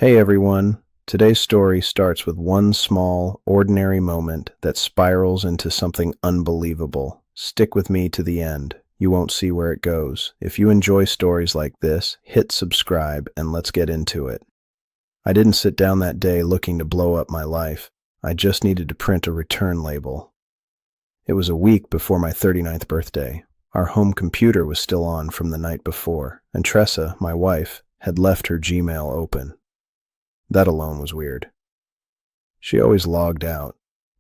Hey everyone, today's story starts with one small, ordinary moment that spirals into something unbelievable. Stick with me to the end. You won't see where it goes. If you enjoy stories like this, hit subscribe and let's get into it. I didn't sit down that day looking to blow up my life. I just needed to print a return label. It was a week before my 39th birthday. Our home computer was still on from the night before, and Tressa, my wife, had left her Gmail open. That alone was weird. She always logged out.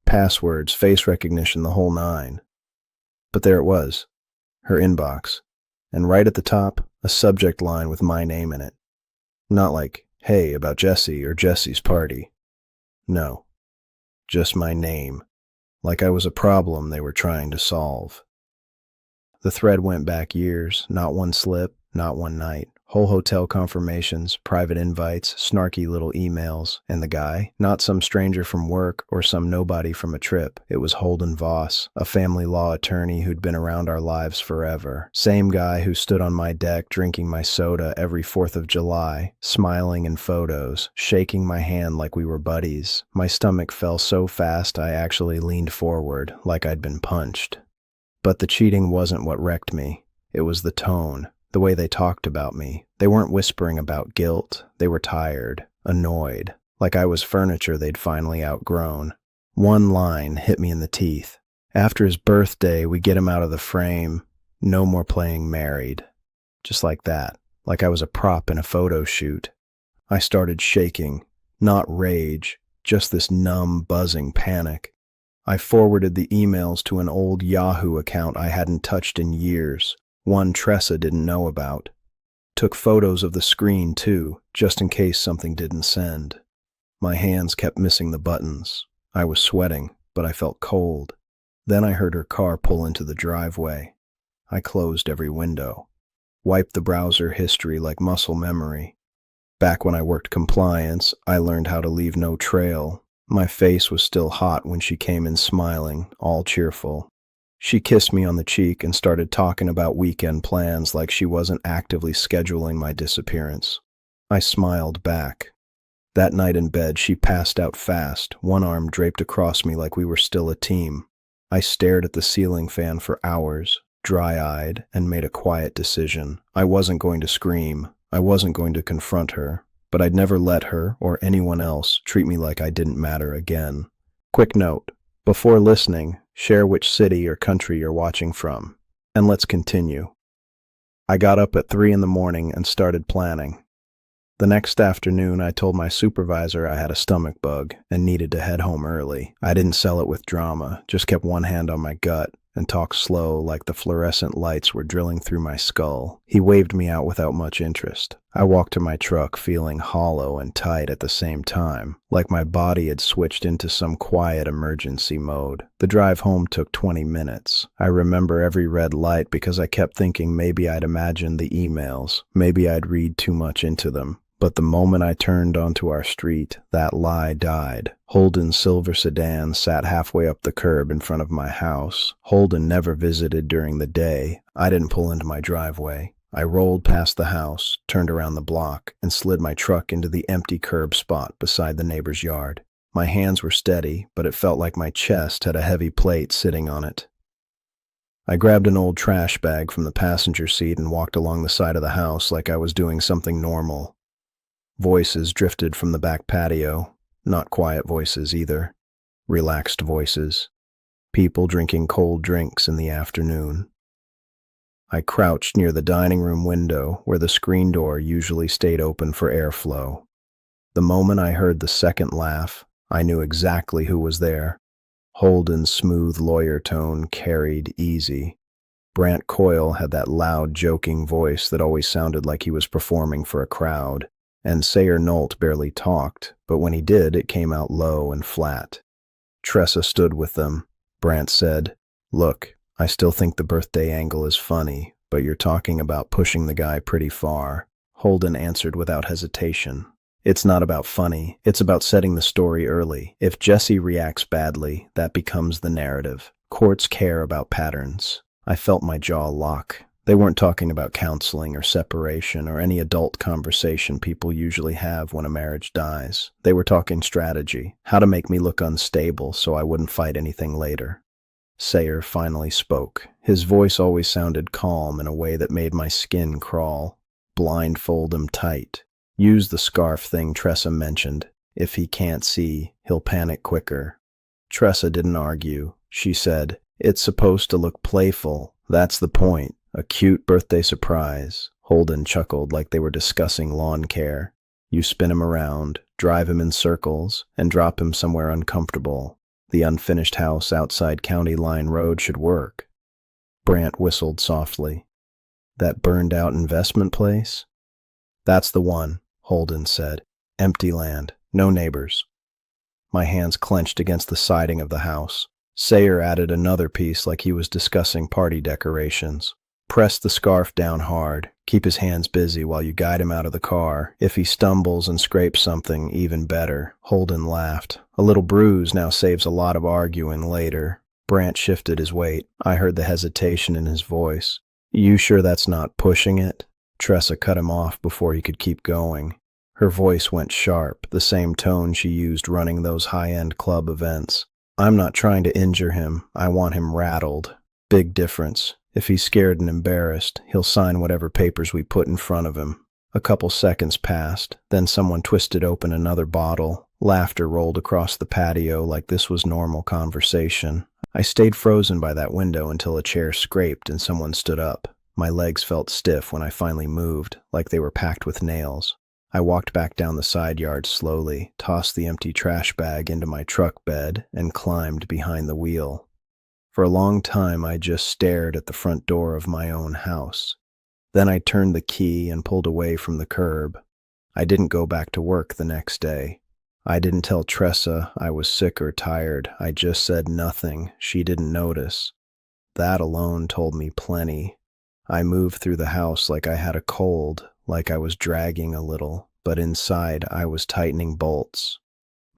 Passwords, face recognition, the whole nine. But there it was, her inbox. And right at the top, a subject line with my name in it. Not like, hey, about Jesse or Jesse's party. No, just my name. Like I was a problem they were trying to solve. The thread went back years, not one slip, not one night. Whole hotel confirmations, private invites, snarky little emails, and the guy, not some stranger from work or some nobody from a trip. It was Holden Voss, a family law attorney who'd been around our lives forever. Same guy who stood on my deck drinking my soda every 4th of July, smiling in photos, shaking my hand like we were buddies. My stomach fell so fast I actually leaned forward, like I'd been punched. But the cheating wasn't what wrecked me. It was the tone. The way they talked about me. They weren't whispering about guilt. They were tired, annoyed, like I was furniture they'd finally outgrown. One line hit me in the teeth. After his birthday, we get him out of the frame. No more playing married. Just like that, like I was a prop in a photo shoot. I started shaking, not rage, just this numb, buzzing panic. I forwarded the emails to an old Yahoo account I hadn't touched in years. One Tressa didn't know about. Took photos of the screen, too, just in case something didn't send. My hands kept missing the buttons. I was sweating, but I felt cold. Then I heard her car pull into the driveway. I closed every window. Wiped the browser history like muscle memory. Back when I worked compliance, I learned how to leave no trail. My face was still hot when she came in smiling, all cheerful. She kissed me on the cheek and started talking about weekend plans like she wasn't actively scheduling my disappearance. I smiled back. That night in bed, she passed out fast, one arm draped across me like we were still a team. I stared at the ceiling fan for hours, dry-eyed, and made a quiet decision. I wasn't going to scream. I wasn't going to confront her, but I'd never let her, or anyone else, treat me like I didn't matter again. Quick note. Before listening, share which city or country you're watching from. And let's continue. I got up at 3 in the morning and started planning. The next afternoon, I told my supervisor I had a stomach bug and needed to head home early. I didn't sell it with drama, just kept one hand on my gut and talked slow like the fluorescent lights were drilling through my skull. He waved me out without much interest. I walked to my truck feeling hollow and tight at the same time, like my body had switched into some quiet emergency mode. The drive home took 20 minutes. I remember every red light because I kept thinking maybe I'd imagined the emails, maybe I'd read too much into them. But the moment I turned onto our street, that lie died. Holden's silver sedan sat halfway up the curb in front of my house. Holden never visited during the day. I didn't pull into my driveway. I rolled past the house, turned around the block, and slid my truck into the empty curb spot beside the neighbor's yard. My hands were steady, but it felt like my chest had a heavy plate sitting on it. I grabbed an old trash bag from the passenger seat and walked along the side of the house like I was doing something normal. Voices drifted from the back patio, not quiet voices either, relaxed voices, people drinking cold drinks in the afternoon. I crouched near the dining room window where the screen door usually stayed open for airflow. The moment I heard the second laugh, I knew exactly who was there. Holden's smooth lawyer tone carried easy. Brant Coyle had that loud, joking voice that always sounded like he was performing for a crowd. And Sayer Nolt barely talked, but when he did, it came out low and flat. Tressa stood with them. Brant said, "Look, I still think the birthday angle is funny, but you're talking about pushing the guy pretty far." Holden answered without hesitation. "It's not about funny, it's about setting the story early. If Jesse reacts badly, that becomes the narrative. Courts care about patterns." I felt my jaw lock. They weren't talking about counseling or separation or any adult conversation people usually have when a marriage dies. They were talking strategy, how to make me look unstable so I wouldn't fight anything later. Sayer finally spoke. His voice always sounded calm in a way that made my skin crawl. Blindfold him tight. Use the scarf thing Tressa mentioned. If he can't see, he'll panic quicker. Tressa didn't argue. She said, "It's supposed to look playful. That's the point. A cute birthday surprise." Holden chuckled like they were discussing lawn care. You spin him around, drive him in circles, and drop him somewhere uncomfortable. The unfinished house outside County Line Road should work. Brant whistled softly. That burned-out investment place? That's the one, Holden said. Empty land, no neighbors. My hands clenched against the siding of the house. Sayer added another piece like he was discussing party decorations. Press the scarf down hard. Keep his hands busy while you guide him out of the car. If he stumbles and scrapes something, even better. Holden laughed. A little bruise now saves a lot of arguing later. Brant shifted his weight. I heard the hesitation in his voice. You sure that's not pushing it? Tressa cut him off before he could keep going. Her voice went sharp, the same tone she used running those high-end club events. I'm not trying to injure him. I want him rattled. Big difference. If he's scared and embarrassed, he'll sign whatever papers we put in front of him. A couple seconds passed, then someone twisted open another bottle. Laughter rolled across the patio like this was normal conversation. I stayed frozen by that window until a chair scraped and someone stood up. My legs felt stiff when I finally moved, like they were packed with nails. I walked back down the side yard slowly, tossed the empty trash bag into my truck bed, and climbed behind the wheel. For a long time, I just stared at the front door of my own house. Then I turned the key and pulled away from the curb. I didn't go back to work the next day. I didn't tell Tressa I was sick or tired. I just said nothing. She didn't notice. That alone told me plenty. I moved through the house like I had a cold, like I was dragging a little, but inside I was tightening bolts.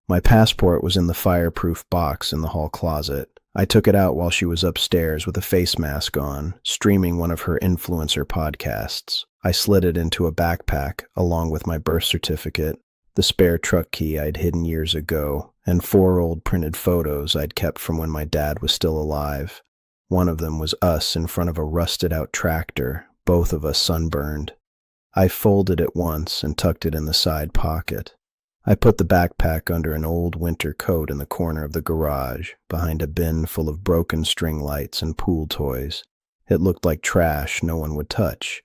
My passport was in the fireproof box in the hall closet. I took it out while she was upstairs with a face mask on, streaming one of her influencer podcasts. I slid it into a backpack, along with my birth certificate, the spare truck key I'd hidden years ago, and 4 old printed photos I'd kept from when my dad was still alive. One of them was us in front of a rusted-out tractor, both of us sunburned. I folded it once and tucked it in the side pocket. I put the backpack under an old winter coat in the corner of the garage, behind a bin full of broken string lights and pool toys. It looked like trash no one would touch.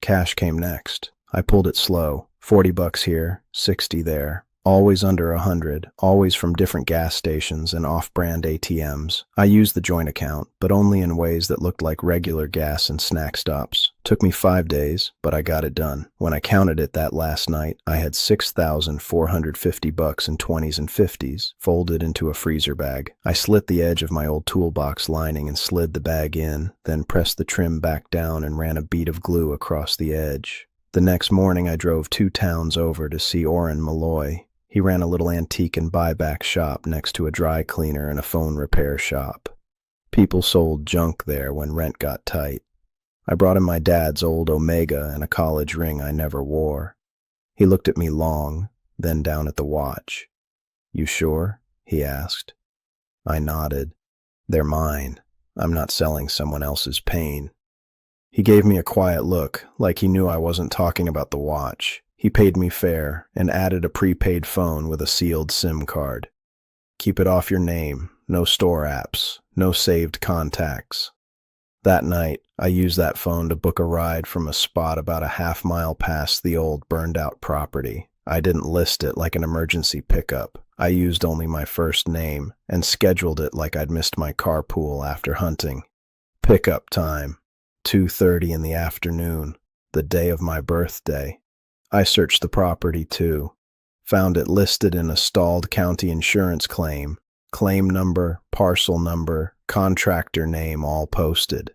Cash came next. I pulled it slow. $40 here, 60 there. Always under 100, always from different gas stations and off-brand ATMs. I used the joint account, but only in ways that looked like regular gas and snack stops. Took me 5 days, but I got it done. When I counted it that last night, I had $6,450 in 20s and 50s, folded into a freezer bag. I slit the edge of my old toolbox lining and slid the bag in, then pressed the trim back down and ran a bead of glue across the edge. The next morning, I drove 2 towns over to see Orrin Malloy. He ran a little antique and buyback shop next to a dry cleaner and a phone repair shop. People sold junk there when rent got tight. I brought him my dad's old Omega and a college ring I never wore. He looked at me long, then down at the watch. "You sure?" he asked. I nodded. "They're mine. I'm not selling someone else's pain." He gave me a quiet look, like he knew I wasn't talking about the watch. He paid me fair and added a prepaid phone with a sealed SIM card. "Keep it off your name. No store apps. No saved contacts." That night, I used that phone to book a ride from a spot about a half-mile past the old burned-out property. I didn't list it like an emergency pickup. I used only my first name and scheduled it like I'd missed my carpool after hunting. Pickup time. 2:30 in the afternoon, the day of my birthday. I searched the property too. Found it listed in a stalled county insurance claim. Claim number, parcel number, contractor name all posted.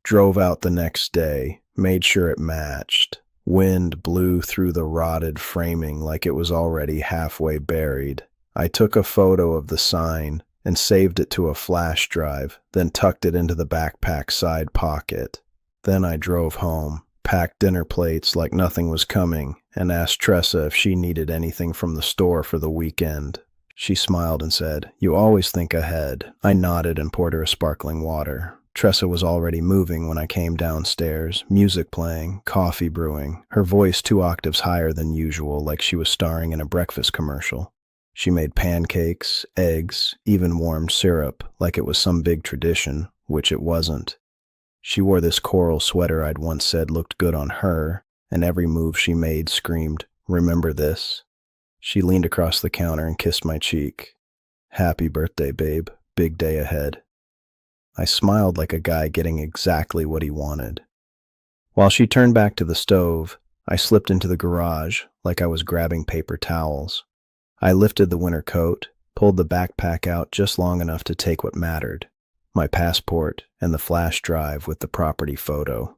Drove out the next day, made sure it matched. Wind blew through the rotted framing like it was already halfway buried. I took a photo of the sign and saved it to a flash drive, then tucked it into the backpack side pocket. Then I drove home, packed dinner plates like nothing was coming, and asked Tressa if she needed anything from the store for the weekend. She smiled and said, "You always think ahead." I nodded and poured her a sparkling water. Tressa was already moving when I came downstairs, music playing, coffee brewing, her voice 2 octaves higher than usual, like she was starring in a breakfast commercial. She made pancakes, eggs, even warmed syrup, like it was some big tradition, which it wasn't. She wore this coral sweater I'd once said looked good on her, and every move she made screamed, "Remember this?" She leaned across the counter and kissed my cheek. "Happy birthday, babe. Big day ahead." I smiled like a guy getting exactly what he wanted. While she turned back to the stove, I slipped into the garage like I was grabbing paper towels. I lifted the winter coat, pulled the backpack out just long enough to take what mattered, my passport and the flash drive with the property photo.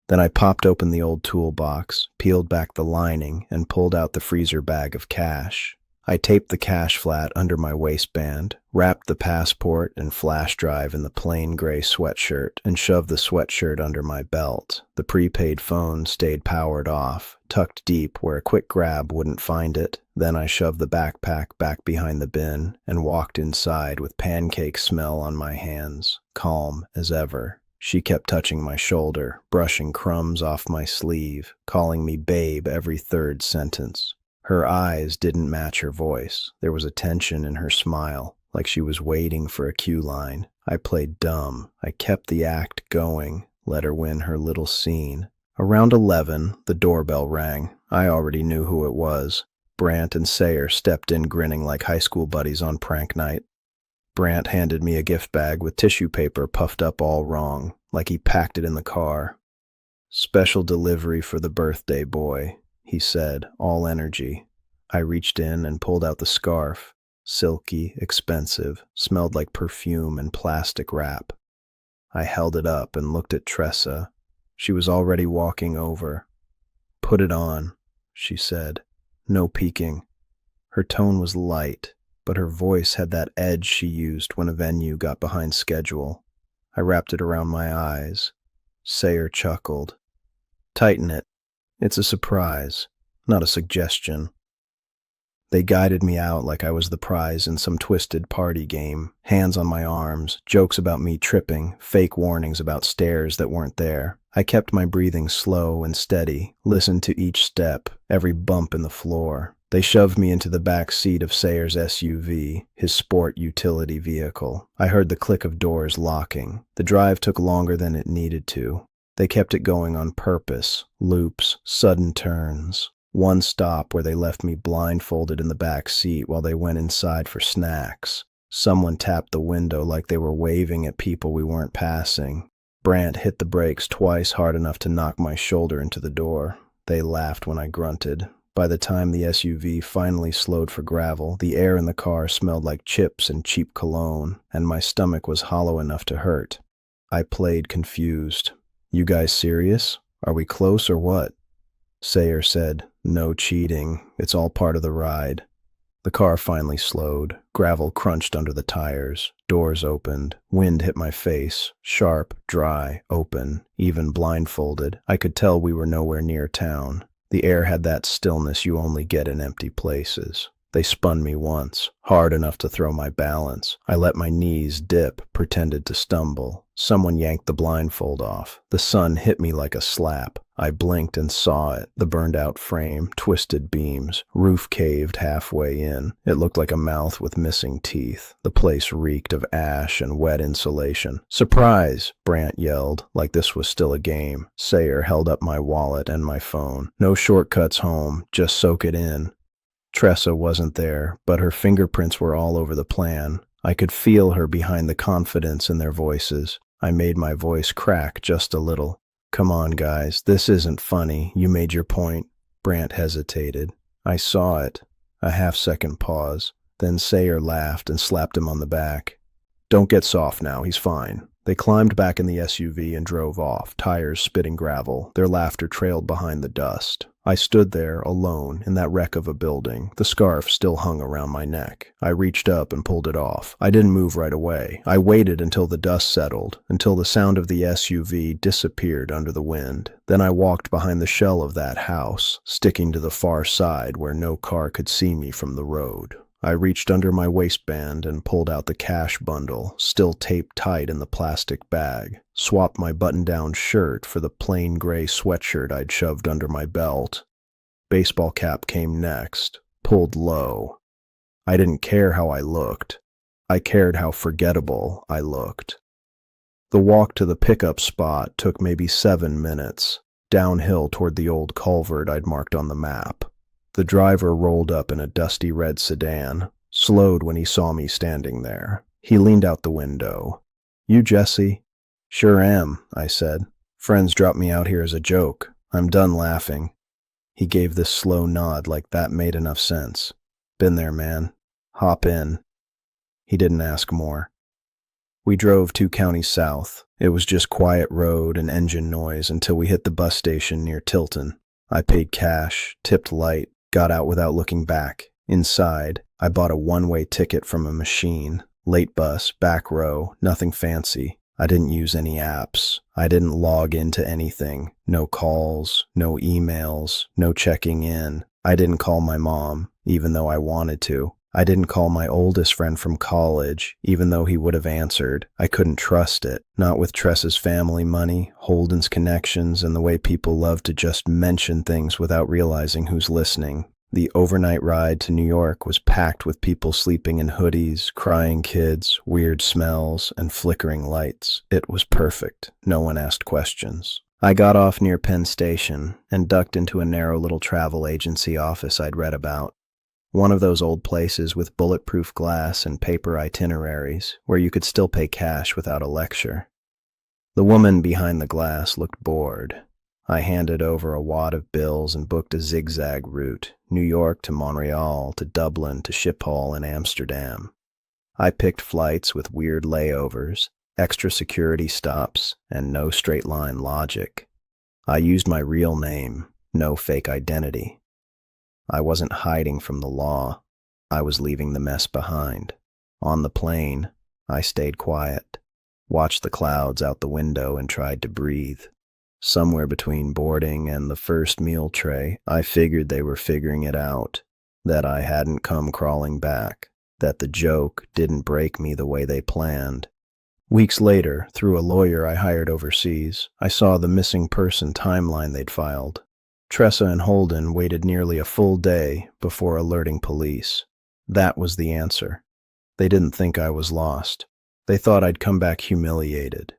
Then I popped open the old toolbox, peeled back the lining, and pulled out the freezer bag of cash. I taped the cash flat under my waistband, wrapped the passport and flash drive in the plain gray sweatshirt, and shoved the sweatshirt under my belt. The prepaid phone stayed powered off, tucked deep where a quick grab wouldn't find it. Then I shoved the backpack back behind the bin and walked inside with pancake smell on my hands, calm as ever. She kept touching my shoulder, brushing crumbs off my sleeve, calling me babe every third sentence. Her eyes didn't match her voice. There was a tension in her smile, like she was waiting for a cue line. I played dumb. I kept the act going, let her win her little scene. Around 11, the doorbell rang. I already knew who it was. Brant and Sayer stepped in grinning like high school buddies on prank night. Brant handed me a gift bag with tissue paper puffed up all wrong, like he packed it in the car. "Special delivery for the birthday boy," he said, all energy. I reached in and pulled out the scarf. Silky, expensive, smelled like perfume and plastic wrap. I held it up and looked at Tressa. She was already walking over. "Put it on," she said. No peeking. Her tone was light, but her voice had that edge she used when a venue got behind schedule. I wrapped it around my eyes. Sayer chuckled. "Tighten it. It's a surprise, not a suggestion." They guided me out like I was the prize in some twisted party game. Hands on my arms, jokes about me tripping, fake warnings about stairs that weren't there. I kept my breathing slow and steady, listened to each step, every bump in the floor. They shoved me into the back seat of Sayer's SUV, his sport utility vehicle. I heard the click of doors locking. The drive took longer than it needed to. They kept it going on purpose, loops, sudden turns. One stop where they left me blindfolded in the back seat while they went inside for snacks. Someone tapped the window like they were waving at people we weren't passing. Brant hit the brakes twice hard enough to knock my shoulder into the door. They laughed when I grunted. By the time the SUV finally slowed for gravel, the air in the car smelled like chips and cheap cologne, and my stomach was hollow enough to hurt. I played confused. "You guys serious? Are we close or what?" Sayer said, "No cheating. It's all part of the ride." The car finally slowed. Gravel crunched under the tires. Doors opened. Wind hit my face. Sharp, dry, open. Even blindfolded, I could tell we were nowhere near town. The air had that stillness you only get in empty places. They spun me once, hard enough to throw my balance. I let my knees dip, pretended to stumble. Someone yanked the blindfold off. The sun hit me like a slap. I blinked and saw it, the burned-out frame, twisted beams, roof caved halfway in. It looked like a mouth with missing teeth. The place reeked of ash and wet insulation. "Surprise!" Brant yelled, like this was still a game. Sayer held up my wallet and my phone. "No shortcuts home, just soak it in." Tressa wasn't there, but her fingerprints were all over the plan. I could feel her behind the confidence in their voices. I made my voice crack just a little. "Come on, guys, this isn't funny. You made your point." Brant hesitated. I saw it. A half-second pause. Then Sayer laughed and slapped him on the back. "Don't get soft now, he's fine." They climbed back in the SUV and drove off, tires spitting gravel. Their laughter trailed behind the dust. I stood there, alone, in that wreck of a building. The scarf still hung around my neck. I reached up and pulled it off. I didn't move right away. I waited until the dust settled, until the sound of the SUV disappeared under the wind. Then I walked behind the shell of that house, sticking to the far side where no car could see me from the road. I reached under my waistband and pulled out the cash bundle, still taped tight in the plastic bag, swapped my button-down shirt for the plain gray sweatshirt I'd shoved under my belt. Baseball cap came next, pulled low. I didn't care how I looked. I cared how forgettable I looked. The walk to the pickup spot took maybe 7 minutes, downhill toward the old culvert I'd marked on the map. The driver rolled up in a dusty red sedan, slowed when he saw me standing there. He leaned out the window. "You Jesse?" "Sure am," I said. "Friends dropped me out here as a joke. I'm done laughing." He gave this slow nod like that made enough sense. "Been there, man. Hop in." He didn't ask more. We drove 2 counties south. It was just quiet road and engine noise until we hit the bus station near Tilton. I paid cash, tipped light, got out without looking back. Inside, I bought a one-way ticket from a machine. Late bus, back row, nothing fancy. I didn't use any apps. I didn't log into anything. No calls, no emails, no checking in. I didn't call my mom, even though I wanted to. I didn't call my oldest friend from college, even though he would have answered. I couldn't trust it. Not with Tressa's family money, Holden's connections, and the way people love to just mention things without realizing who's listening. The overnight ride to New York was packed with people sleeping in hoodies, crying kids, weird smells, and flickering lights. It was perfect. No one asked questions. I got off near Penn Station and ducked into a narrow little travel agency office I'd read about. One of those old places with bulletproof glass and paper itineraries where you could still pay cash without a lecture. The woman behind the glass looked bored. I handed over a wad of bills and booked a zigzag route, New York to Montreal to Dublin to Schiphol and Amsterdam. I picked flights with weird layovers, extra security stops, and no straight-line logic. I used my real name, no fake identity. I wasn't hiding from the law. I was leaving the mess behind. On the plane, I stayed quiet, watched the clouds out the window and tried to breathe. Somewhere between boarding and the first meal tray, I figured they were figuring it out, that I hadn't come crawling back, that the joke didn't break me the way they planned. Weeks later, through a lawyer I hired overseas, I saw the missing person timeline they'd filed. Tressa and Holden waited nearly a full day before alerting police. That was the answer. They didn't think I was lost. They thought I'd come back humiliated.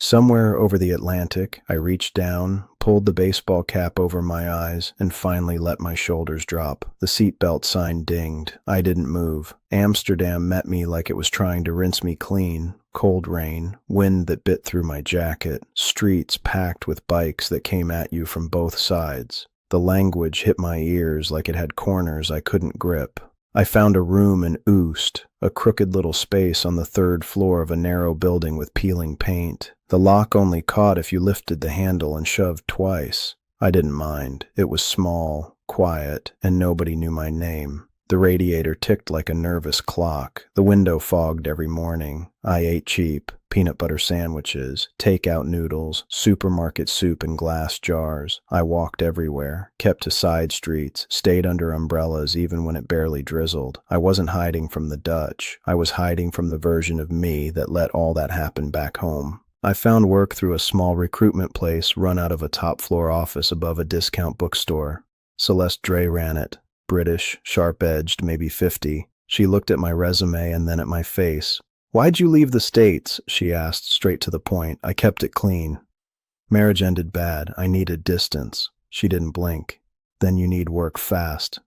Somewhere over the Atlantic, I reached down, pulled the baseball cap over my eyes, and finally let my shoulders drop. The seatbelt sign dinged. I didn't move. Amsterdam met me like it was trying to rinse me clean. Cold rain, wind that bit through my jacket, streets packed with bikes that came at you from both sides. The language hit my ears like it had corners I couldn't grip. I found a room in Oost, a crooked little space on the 3rd floor of a narrow building with peeling paint. The lock only caught if you lifted the handle and shoved twice. I didn't mind. It was small, quiet, and nobody knew my name. The radiator ticked like a nervous clock. The window fogged every morning. I ate cheap, peanut butter sandwiches, takeout noodles, supermarket soup in glass jars. I walked everywhere, kept to side streets, stayed under umbrellas even when it barely drizzled. I wasn't hiding from the Dutch. I was hiding from the version of me that let all that happen back home. I found work through a small recruitment place run out of a top-floor office above a discount bookstore. Celeste Dre ran it. British, sharp-edged, maybe 50. She looked at my resume and then at my face. "Why'd you leave the States?" she asked, straight to the point. I kept it clean. "Marriage ended bad. I needed distance." She didn't blink. "Then you need work fast."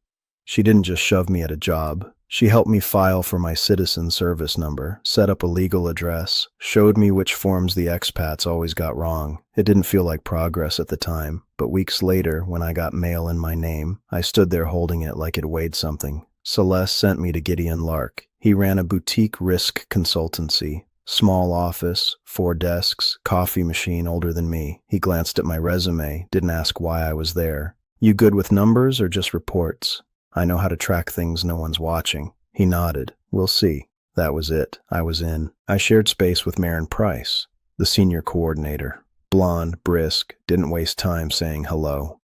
She didn't just shove me at a job. She helped me file for my citizen service number, set up a legal address, showed me which forms the expats always got wrong. It didn't feel like progress at the time, but weeks later, when I got mail in my name, I stood there holding it like it weighed something. Celeste sent me to Gideon Lark. He ran a boutique risk consultancy. Small office, 4 desks, coffee machine older than me. He glanced at my resume, didn't ask why I was there. You good with numbers or just reports? I know how to track things no one's watching. He nodded. We'll see. That was it. I was in. I shared space with Maren Price, the senior coordinator. Blonde, brisk, didn't waste time saying hello.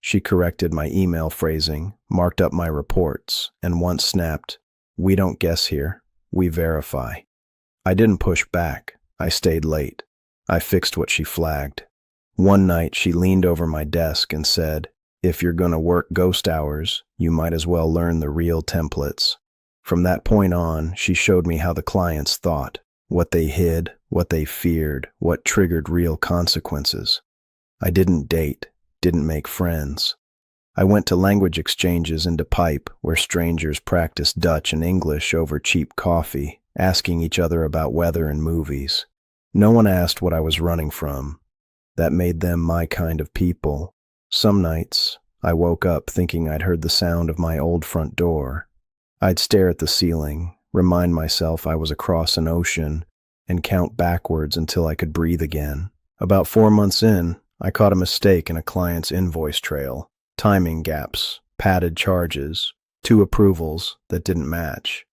She corrected my email phrasing, marked up my reports, and once snapped, "We don't guess here. We verify." I didn't push back. I stayed late. I fixed what she flagged. One night, she leaned over my desk and said, "If you're gonna work ghost hours, you might as well learn the real templates." From that point on, she showed me how the clients thought, what they hid, what they feared, what triggered real consequences. I didn't date, didn't make friends. I went to language exchanges into Pipe, where strangers practiced Dutch and English over cheap coffee, asking each other about weather and movies. No one asked what I was running from. That made them my kind of people. Some nights, I woke up thinking I'd heard the sound of my old front door. I'd stare at the ceiling, remind myself I was across an ocean, and count backwards until I could breathe again. About 4 months in, I caught a mistake in a client's invoice trail. Timing gaps, padded charges, 2 approvals that didn't match.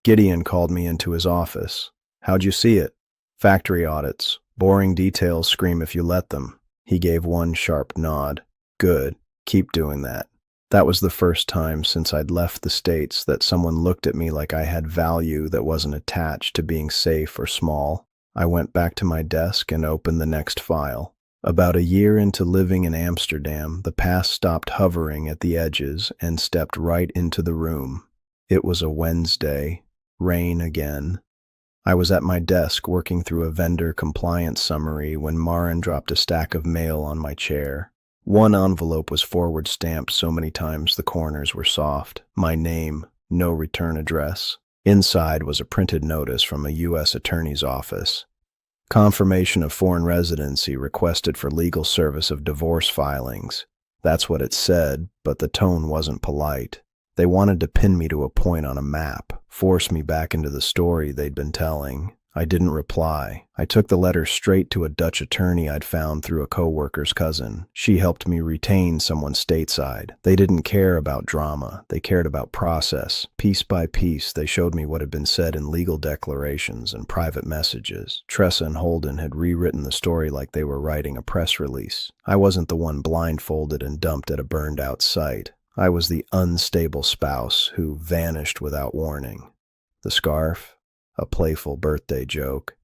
Gideon called me into his office. "How'd you see it?" "Factory audits. Boring details scream if you let them." He gave one sharp nod. "Good. Keep doing that." That was the first time since I'd left the States that someone looked at me like I had value that wasn't attached to being safe or small. I went back to my desk and opened the next file. About a year into living in Amsterdam, the past stopped hovering at the edges and stepped right into the room. It was a Wednesday. Rain again. I was at my desk working through a vendor compliance summary when Maren dropped a stack of mail on my chair. One envelope was forward stamped so many times the corners were soft. My name, no return address. Inside was a printed notice from a U.S. attorney's office. Confirmation of foreign residency requested for legal service of divorce filings. That's what it said, but the tone wasn't polite. They wanted to pin me to a point on a map, force me back into the story they'd been telling. I didn't reply. I took the letter straight to a Dutch attorney I'd found through a co-worker's cousin. She helped me retain someone stateside. They didn't care about drama. They cared about process. Piece by piece, they showed me what had been said in legal declarations and private messages. Tressa and Holden had rewritten the story like they were writing a press release. I wasn't the one blindfolded and dumped at a burned-out site. I was the unstable spouse who vanished without warning. The scarf? A playful birthday joke.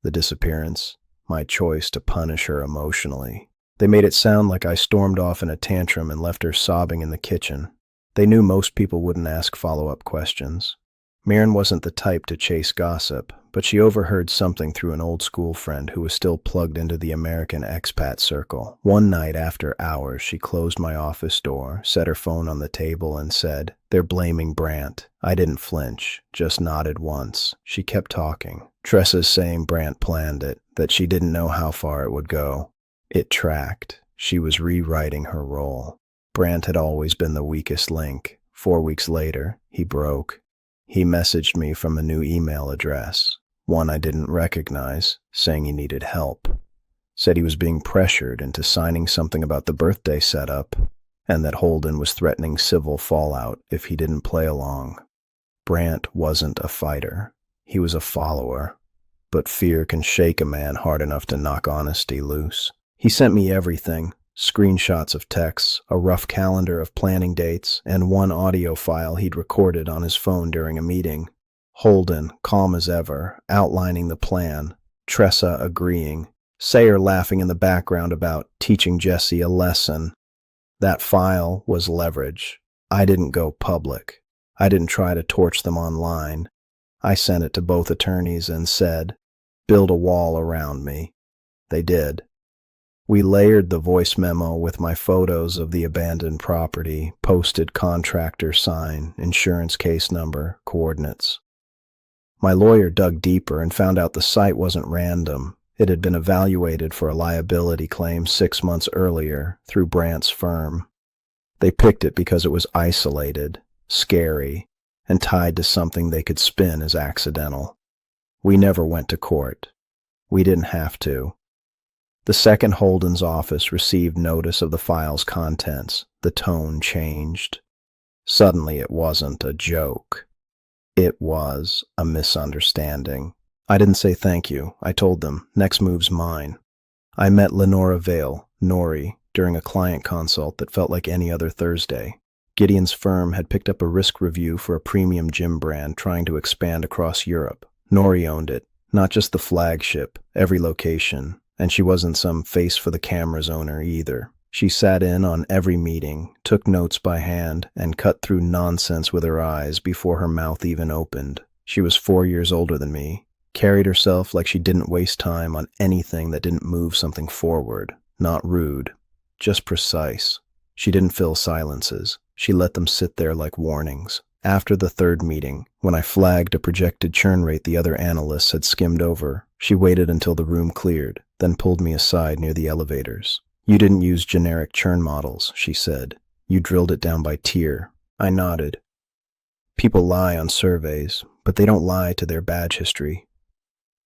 The disappearance? My choice to punish her emotionally. They made it sound like I stormed off in a tantrum and left her sobbing in the kitchen. They knew most people wouldn't ask follow-up questions. Maren wasn't the type to chase gossip, but she overheard something through an old school friend who was still plugged into the American expat circle. One night after hours, she closed my office door, set her phone on the table, and said, "They're blaming Brandt." I didn't flinch, just nodded once. She kept talking. Tressa's saying Brandt planned it, that she didn't know how far it would go. It tracked. She was rewriting her role. Brandt had always been the weakest link. 4 weeks later, he broke. He messaged me from a new email address, one I didn't recognize, saying he needed help. Said he was being pressured into signing something about the birthday setup, and that Holden was threatening civil fallout if he didn't play along. Brandt wasn't a fighter. He was a follower. But fear can shake a man hard enough to knock honesty loose. He sent me everything. Screenshots of texts, a rough calendar of planning dates, and one audio file he'd recorded on his phone during a meeting. Holden, calm as ever, outlining the plan. Tressa agreeing. Sayer laughing in the background about teaching Jesse a lesson. That file was leverage. I didn't go public. I didn't try to torch them online. I sent it to both attorneys and said, "Build a wall around me." They did. We layered the voice memo with my photos of the abandoned property, posted contractor sign, insurance case number, coordinates. My lawyer dug deeper and found out the site wasn't random. It had been evaluated for a liability claim 6 months earlier through Brandt's firm. They picked it because it was isolated, scary, and tied to something they could spin as accidental. We never went to court. We didn't have to. The second Holden's office received notice of the file's contents, the tone changed. Suddenly it wasn't a joke. It was a misunderstanding. I didn't say thank you. I told them, next move's mine. I met Lenora Vale, Nori, during a client consult that felt like any other Thursday. Gideon's firm had picked up a risk review for a premium gym brand trying to expand across Europe. Nori owned it, not just the flagship, every location, and she wasn't some face for the cameras owner either. She sat in on every meeting, took notes by hand, and cut through nonsense with her eyes before her mouth even opened. She was 4 years older than me, carried herself like she didn't waste time on anything that didn't move something forward. Not rude, just precise. She didn't fill silences. She let them sit there like warnings. After the third meeting, when I flagged a projected churn rate the other analysts had skimmed over, she waited until the room cleared, then pulled me aside near the elevators. "You didn't use generic churn models," she said. "You drilled it down by tier." I nodded. "People lie on surveys, but they don't lie to their badge history."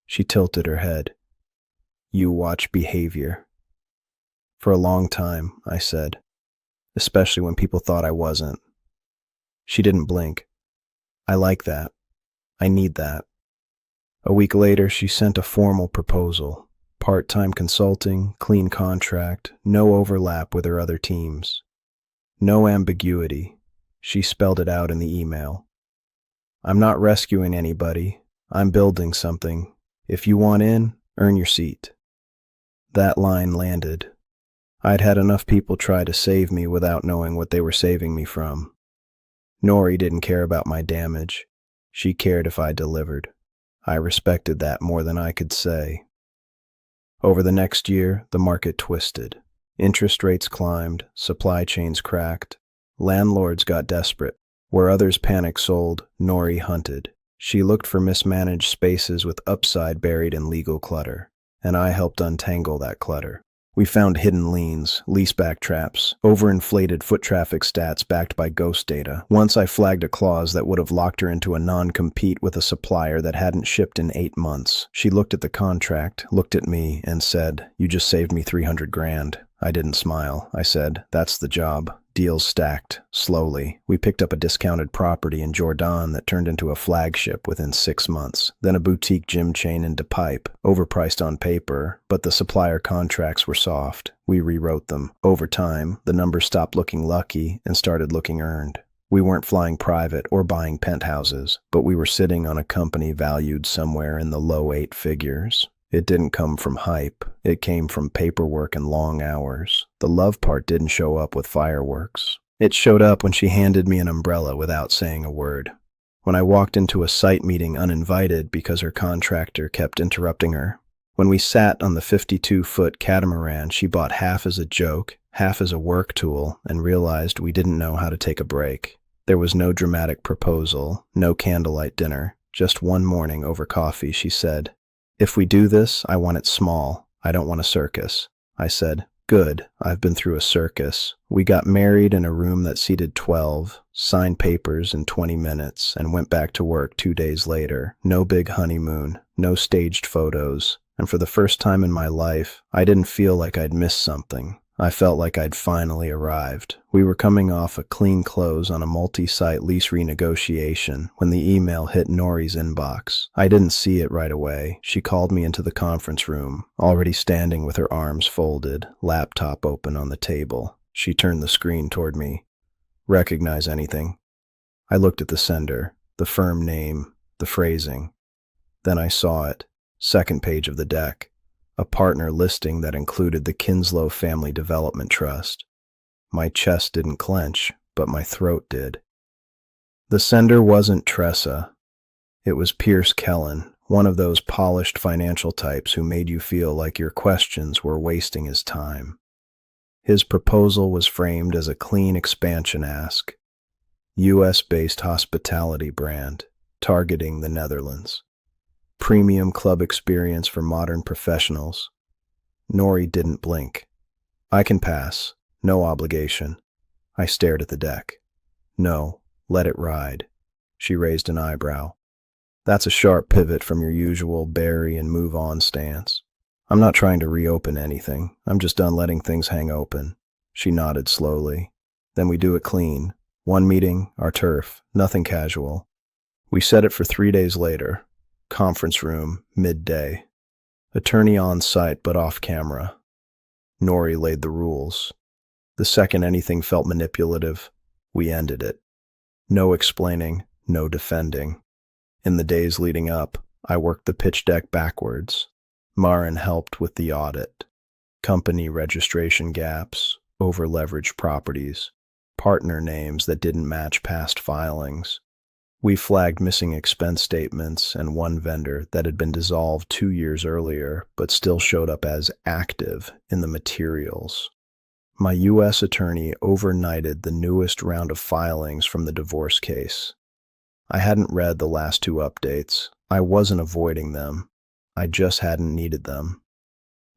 She tilted her head. "You watch behavior." "For a long time," I said, "especially when people thought I wasn't." She didn't blink. "I like that. I need that." A week later, she sent a formal proposal. Part-time consulting, clean contract, no overlap with her other teams. No ambiguity. She spelled it out in the email. "I'm not rescuing anybody. I'm building something. If you want in, earn your seat." That line landed. I'd had enough people try to save me without knowing what they were saving me from. Nori didn't care about my damage. She cared if I delivered. I respected that more than I could say. Over the next year, the market twisted. Interest rates climbed, supply chains cracked. Landlords got desperate. Where others panic sold, Nori hunted. She looked for mismanaged spaces with upside buried in legal clutter, and I helped untangle that clutter. We found hidden liens, leaseback traps, overinflated foot traffic stats backed by ghost data. Once I flagged a clause that would have locked her into a non-compete with a supplier that hadn't shipped in 8 months. She looked at the contract, looked at me, and said, "You just saved me 300 grand. I didn't smile. I said, "That's the job." Deals stacked, slowly. We picked up a discounted property in Jordan that turned into a flagship within 6 months. Then a boutique gym chain in DePipe, overpriced on paper, but the supplier contracts were soft. We rewrote them. Over time, the numbers stopped looking lucky and started looking earned. We weren't flying private or buying penthouses, but we were sitting on a company valued somewhere in the low 8 figures. It didn't come from hype. It came from paperwork and long hours. The love part didn't show up with fireworks. It showed up when she handed me an umbrella without saying a word. When I walked into a site meeting uninvited because her contractor kept interrupting her. When we sat on the 52-foot catamaran she bought half as a joke, half as a work tool, and realized we didn't know how to take a break. There was no dramatic proposal, no candlelight dinner. Just one morning over coffee she said, "If we do this, I want it small. I don't want a circus." I said, "Good, I've been through a circus." We got married in a room that seated 12, signed papers in 20 minutes, and went back to work 2 days later. No big honeymoon, no staged photos. And for the first time in my life, I didn't feel like I'd missed something. I felt like I'd finally arrived. We were coming off a clean close on a multi-site lease renegotiation when the email hit Nori's inbox. I didn't see it right away. She called me into the conference room, already standing with her arms folded, laptop open on the table. She turned the screen toward me. "Recognize anything?" I looked at the sender, the firm name, the phrasing. Then I saw it. Second page of the deck. A partner listing that included the Kinslow Family Development Trust. My chest didn't clench, but my throat did. The sender wasn't Tressa. It was Pierce Kellen, one of those polished financial types who made you feel like your questions were wasting his time. His proposal was framed as a clean expansion ask. US-based hospitality brand, targeting the Netherlands. Premium club experience for modern professionals. Nori didn't blink. "I can pass. No obligation." I stared at the deck. "No, let it ride." She raised an eyebrow. "That's a sharp pivot from your usual bury and move on stance." I'm not trying to reopen anything. I'm just done letting things hang open. She nodded slowly. Then we do it clean. One meeting, our turf, nothing casual. We set it for 3 days later. Conference room, midday. Attorney on site but off camera. Nori laid the rules. The second anything felt manipulative, we ended it. No explaining, no defending. In the days leading up, I worked the pitch deck backwards. Marin helped with the audit. Company registration gaps, over-leveraged properties, partner names that didn't match past filings. We flagged missing expense statements and one vendor that had been dissolved 2 years earlier but still showed up as active in the materials. My U.S. attorney overnighted the newest round of filings from the divorce case. I hadn't read the last 2 updates. I wasn't avoiding them. I just hadn't needed them.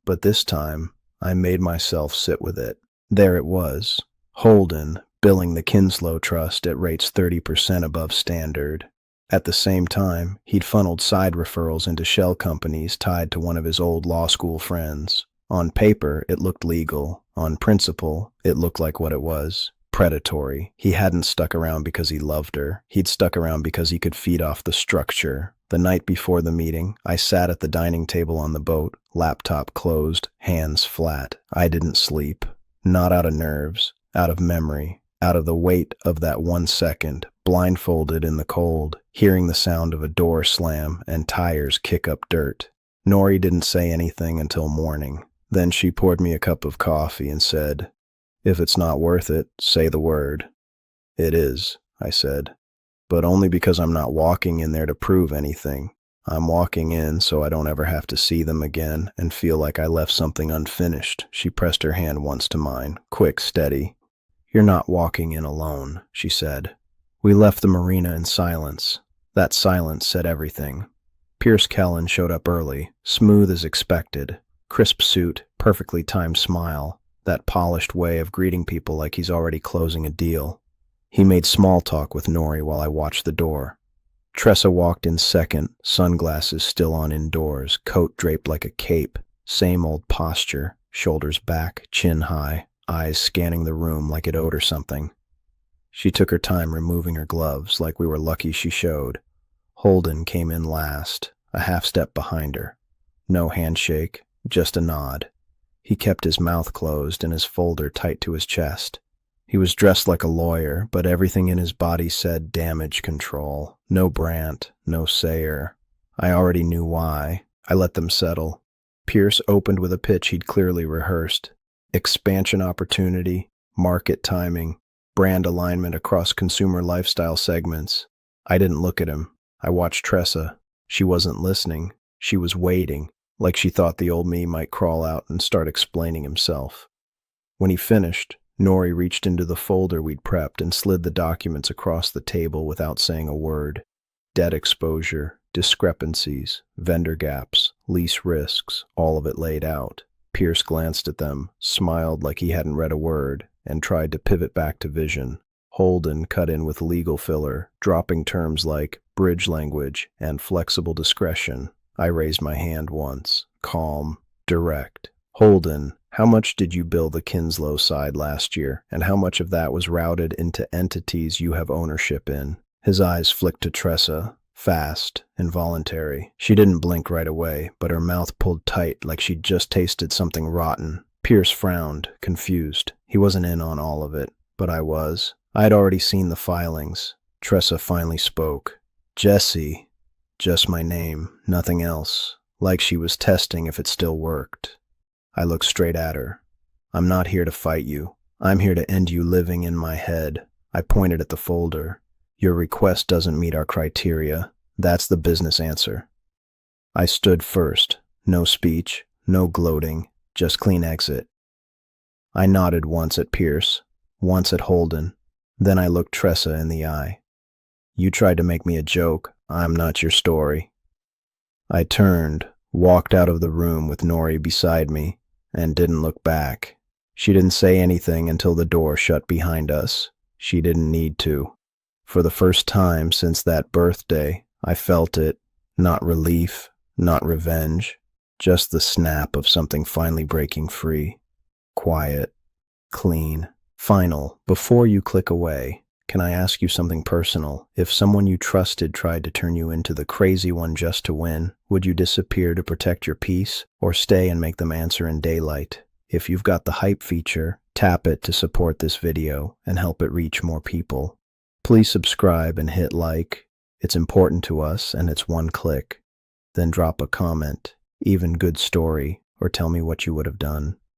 But this time, I made myself sit with it. There it was. Holden billing the Kinslow Trust at rates 30% above standard. At the same time, he'd funneled side referrals into shell companies tied to one of his old law school friends. On paper, it looked legal. On principle, it looked like what it was. Predatory. He hadn't stuck around because he loved her. He'd stuck around because he could feed off the structure. The night before the meeting, I sat at the dining table on the boat, laptop closed, hands flat. I didn't sleep. Not out of nerves, out of memory. Out of the weight of that 1 second, blindfolded in the cold, hearing the sound of a door slam and tires kick up dirt. Nori didn't say anything until morning. Then she poured me a cup of coffee and said, "If it's not worth it, say the word." "It is," I said, "but only because I'm not walking in there to prove anything. I'm walking in so I don't ever have to see them again and feel like I left something unfinished." She pressed her hand once to mine, quick, steady. "You're not walking in alone," she said. We left the marina in silence. That silence said everything. Pierce Kellen showed up early, smooth as expected. Crisp suit, perfectly timed smile, that polished way of greeting people like he's already closing a deal. He made small talk with Nori while I watched the door. Tressa walked in second, sunglasses still on indoors, coat draped like a cape, same old posture, shoulders back, chin high. Eyes scanning the room like it owed her something. She took her time removing her gloves, like we were lucky she showed. Holden came in last, a half step behind her. No handshake, just a nod. He kept his mouth closed and his folder tight to his chest. He was dressed like a lawyer, but everything in his body said damage control. No Brandt, no Sayer. I already knew why. I let them settle. Pierce opened with a pitch he'd clearly rehearsed. Expansion opportunity, market timing, brand alignment across consumer lifestyle segments. I didn't look at him. I watched Tressa. She wasn't listening. She was waiting, like she thought the old me might crawl out and start explaining himself. When he finished, Nori reached into the folder we'd prepped and slid the documents across the table without saying a word. Debt exposure, discrepancies, vendor gaps, lease risks, all of it laid out. Pierce glanced at them, smiled like he hadn't read a word, and tried to pivot back to vision. Holden cut in with legal filler, dropping terms like bridge language and flexible discretion. I raised my hand once, calm, direct. "Holden, how much did you bill the Kinslow side last year, and how much of that was routed into entities you have ownership in?" His eyes flicked to Tressa. Fast, involuntary. She didn't blink right away, but her mouth pulled tight like she'd just tasted something rotten. Pierce frowned, confused. He wasn't in on all of it, but I was. I had already seen the filings. Tressa finally spoke. "Jesse." Just my name, nothing else. Like she was testing if it still worked. I looked straight at her. "I'm not here to fight you. I'm here to end you living in my head." I pointed at the folder. "Your request doesn't meet our criteria. That's the business answer." I stood first. No speech, no gloating, just clean exit. I nodded once at Pierce, once at Holden. Then I looked Tressa in the eye. "You tried to make me a joke. I'm not your story." I turned, walked out of the room with Nori beside me, and didn't look back. She didn't say anything until the door shut behind us. She didn't need to. For the first time since that birthday, I felt it. Not relief, not revenge, Just the snap of something finally breaking free. Quiet, clean, final. Before you click away, can I ask you something personal? If someone you trusted tried to turn you into the crazy one just to win, would you disappear to protect your peace or stay and make them answer in daylight? If you've got the hype feature, tap it to support this video and help it reach more people. Please subscribe and hit like. It's important to us and it's one click. Then drop a comment, even good story, or tell me what you would have done.